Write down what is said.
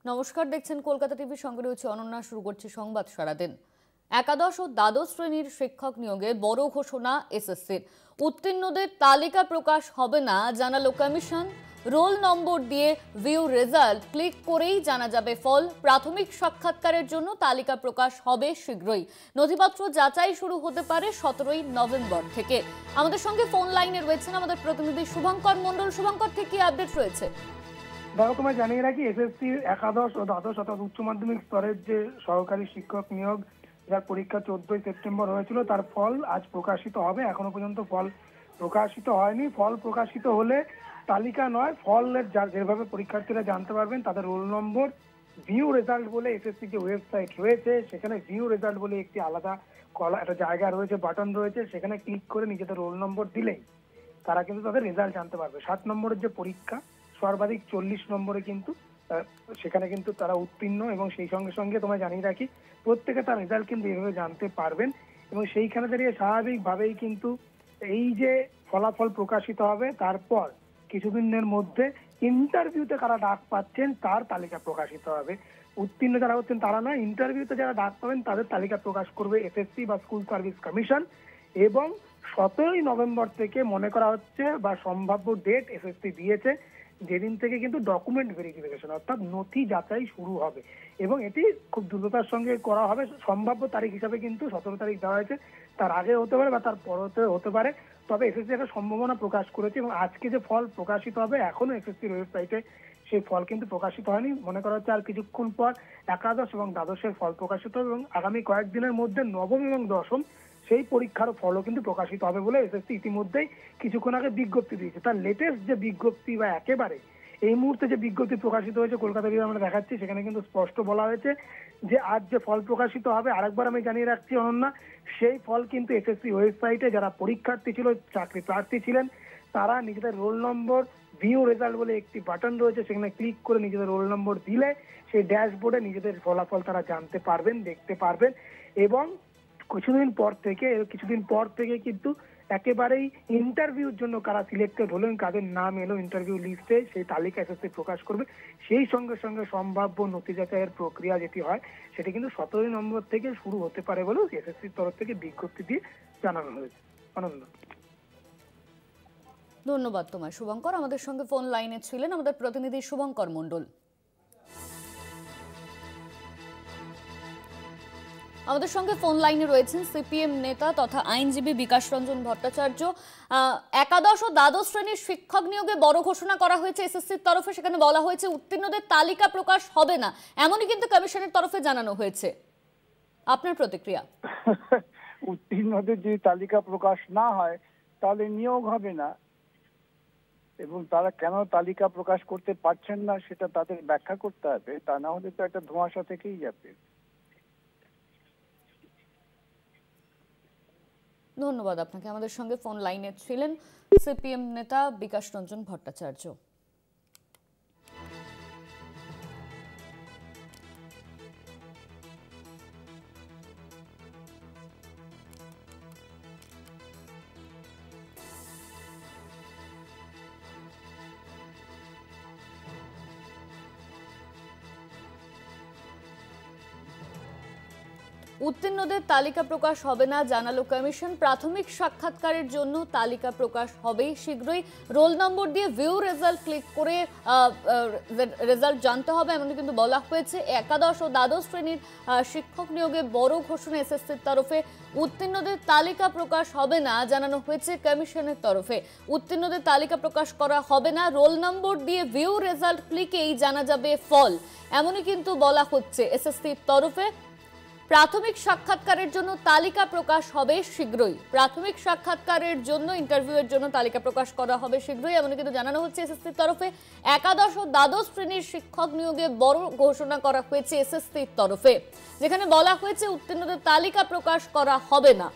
নমস্কার, দেখছেন কলকাতা টিভি, সঙ্গে রয়েছে অনন্যা। শুরু করছি সংবাদ সারাদিন। একাদশ ও দ্বাদশ শ্রেণীর শিক্ষক নিয়োগে বড় ঘোষণা এসএসসির। উত্তীর্ণদের তালিকা প্রকাশ হবে না জানালো কমিশন। রোল নম্বর দিয়ে ভিউ রেজাল্ট ক্লিক করেই জানা যাবে ফল। প্রাথমিক সাক্ষাৎকারের জন্য তালিকা প্রকাশ হবে শীঘ্রই। নথিপত্র যাচাই শুরু হতে পারে 17ই নভেম্বর থেকে। আমাদের সঙ্গে ফোন লাইনে রয়েছেন আমাদের প্রতিনিধি শুভঙ্কর মণ্ডল। শুভঙ্কর, থেকে কি আপডেট রয়েছে? দেখো, তোমায় জানিয়ে রাখি, এসএসসির একাদশ ও দ্বাদশ অর্থাৎ উচ্চ মাধ্যমিক স্তরের যে সহকারী শিক্ষক নিয়োগ, যার পরীক্ষা 14ই সেপ্টেম্বর হয়েছিল, তার ফল আজ প্রকাশিত হবে। এখনো পর্যন্ত ফল প্রকাশিত হয়নি। ফল প্রকাশিত হলে তালিকা নয়, ফলের যেভাবে পরীক্ষার্থীরা জানতে পারবেন তাদের রোল নম্বর, ভিউ রেজাল্ট বলে এসএসসি যে ওয়েবসাইট রয়েছে, সেখানে ভিউ রেজাল্ট বলে একটি আলাদা একটা জায়গা রয়েছে, বাটন রয়েছে, সেখানে ক্লিক করে নিজেদের রোল নম্বর দিলেই তারা কিন্তু তাদের রেজাল্ট জানতে পারবে। 7 নম্বরের যে পরীক্ষা, সর্বাধিক 40 নম্বরে কিন্তু সেখানে কিন্তু তারা উত্তীর্ণ, এবং সেই সঙ্গে সঙ্গে তোমায় জানিয়ে রাখি, প্রত্যেকে তার রেজাল্ট কিন্তু এইভাবে জানতে পারবেন। এবং সেইখানে দাঁড়িয়ে স্বাভাবিকভাবেই কিন্তু এই যে ফলাফল প্রকাশিত হবে, তারপর কিছুদিনের মধ্যে ইন্টারভিউতে কারা ডাক পাচ্ছেন তার তালিকা প্রকাশিত হবে। উত্তীর্ণ যারা হচ্ছেন তারা নয়, ইন্টারভিউতে যারা ডাক পাবেন তাদের তালিকা প্রকাশ করবে এসএসসি বা স্কুল সার্ভিস কমিশন। এবং 17ই নভেম্বর থেকে মনে করা হচ্ছে বা সম্ভাব্য ডেট এসএসসি দিয়েছে, যেদিন থেকে কিন্তু ডকুমেন্ট ভেরিফিকেশন অর্থাৎ নথি যাচাই শুরু হবে। এবং এটি খুব দ্রুততার সঙ্গে করা হবে। সম্ভাব্য তারিখ হিসাবে কিন্তু 17 তারিখ দেওয়া হয়েছে, তার আগে হতে পারে বা তার পরে হতে পারে। তবে এসএসসি একটা সম্ভাবনা প্রকাশ করেছে, এবং আজকে যে ফল প্রকাশিত হবে, এখনো এসএসসির ওয়েবসাইটে সেই ফল কিন্তু প্রকাশিত হয়নি। মনে করা হচ্ছে আর কিছুক্ষণ পর একাদশ এবং দ্বাদশের ফল প্রকাশিত হবে, এবং আগামী কয়েকদিনের মধ্যে নবম এবং দশম সেই পরীক্ষার ফলও কিন্তু প্রকাশিত হবে বলে এসএসসি ইতিমধ্যেই কিছুক্ষণ আগে বিজ্ঞপ্তি দিয়েছে। তার লেটেস্ট যে বিজ্ঞপ্তি বা একেবারে এই মুহূর্তে যে বিজ্ঞপ্তি প্রকাশিত হয়েছে কলকাতা বিভাগে আমরা দেখাচ্ছি, সেখানে কিন্তু স্পষ্ট বলা হয়েছে যে আজ যে ফল প্রকাশিত হবে, আরেকবার আমি জানিয়ে রাখছি অনন্যা, সেই ফল কিন্তু এসএসসি ওয়েবসাইটে যারা পরীক্ষার্থী ছিল, চাকরি প্রার্থী ছিলেন, তারা নিজেদের রোল নম্বর, ভিউ রেজাল্ট বলে একটি বাটন রয়েছে, সেখানে ক্লিক করে নিজেদের রোল নম্বর দিলে সেই ড্যাশবোর্ডে নিজেদের ফলাফল তারা জানতে পারবেন, দেখতে পারবেন। এবং কিছুদিন পর থেকে কিন্তু একেবারেই ইন্টারভিউর জন্য কারা সিলেক্টেড হলেন, কাদের নাম এলো ইন্টারভিউ লিস্টে, সেই তালিকা এসএসসি প্রকাশ করবে। সেই সঙ্গে সঙ্গে সম্ভাব্য নথি যাচাইয়ের প্রক্রিয়া যেটি হয়, সেটি কিন্তু 17ই নভেম্বর থেকে শুরু হতে পারে বলেও এসএসসির তরফ থেকে বিজ্ঞপ্তি দিয়ে জানানো হয়েছে। আনন্দ, ধন্যবাদ তোমায় শুভঙ্কর। আমাদের সঙ্গে ফোন লাইনে ছিলেন আমাদের প্রতিনিধি শুভঙ্কর মণ্ডল। আমাদের সঙ্গে ফোন লাইনে রয়েছেন সিপিএম নেতা তথা আইনজীবী বিকাশ রঞ্জন ভট্টাচার্য। একাদশ ও দ্বাদশ শ্রেণীর শিক্ষক নিয়োগে বড় ঘোষণা করা হয়েছে এসএসসির তরফে। সেখানে বলা হয়েছে উত্তীর্ণদের তালিকা প্রকাশ হবে না, এমনই কিন্তু কমিশনের তরফে জানানো হয়েছে। আপনার প্রতিক্রিয়া? উত্তীর্ণদের যদি তালিকা প্রকাশ না হয় তাহলে নিয়োগ হবে না, এবং তারা কেন তালিকা প্রকাশ করতে পারছেন না সেটা তাদের ব্যাখ্যা করতে হবে, তা না হলে তো একটা ধোঁয়াশা থেকেই যাবে। ধন্যবাদ আপনাকে। আমাদের সঙ্গে ফোন লাইনে ছিলেন সিপিএম নেতা বিকাশ রঞ্জন ভট্টাচার্য। উত্তীর্ণদের তালিকা প্রকাশ হবে না জানালো কমিশন। প্রাথমিক সাক্ষাৎকারের জন্য তালিকা প্রকাশ হবে শীঘ্রই। রোল নম্বর দিয়ে ভিউ রেজাল্ট ক্লিক করে রেজাল্ট জানতে হবে, এমনকি কিন্তু বলা হয়েছে। একাদশ ও দ্বাদশ শ্রেণীর শিক্ষক নিয়োগে বড় ঘোষণা এসএসসির তরফে। উত্তীর্ণদের তালিকা প্রকাশ হবে না জানানো হয়েছে কমিশনের তরফে। উত্তীর্ণদের তালিকা প্রকাশ করা হবে না, রোল নম্বর দিয়ে ভিউ রেজাল্ট ক্লিকেই জানা যাবে ফল, এমনই কিন্তু বলা হচ্ছে এসএসসির তরফে। প্রাথমিক সাক্ষাৎকারের জন্য তালিকা প্রকাশ হবে শীঘ্রই। প্রাথমিক সাক্ষাৎকারের জন্য, ইন্টারভিউয়ের জন্য তালিকা প্রকাশ করা হবে শীঘ্রই, এমন কিন্তু জানানো হচ্ছে এসএসসির তরফে। একাদশ ও দ্বাদশ শ্রেণীর শিক্ষক নিয়োগে বড় ঘোষণা করা হয়েছে এসএসসির তরফে, যেখানে বলা হয়েছে উত্তীর্ণদের তালিকা প্রকাশ করা হবে না।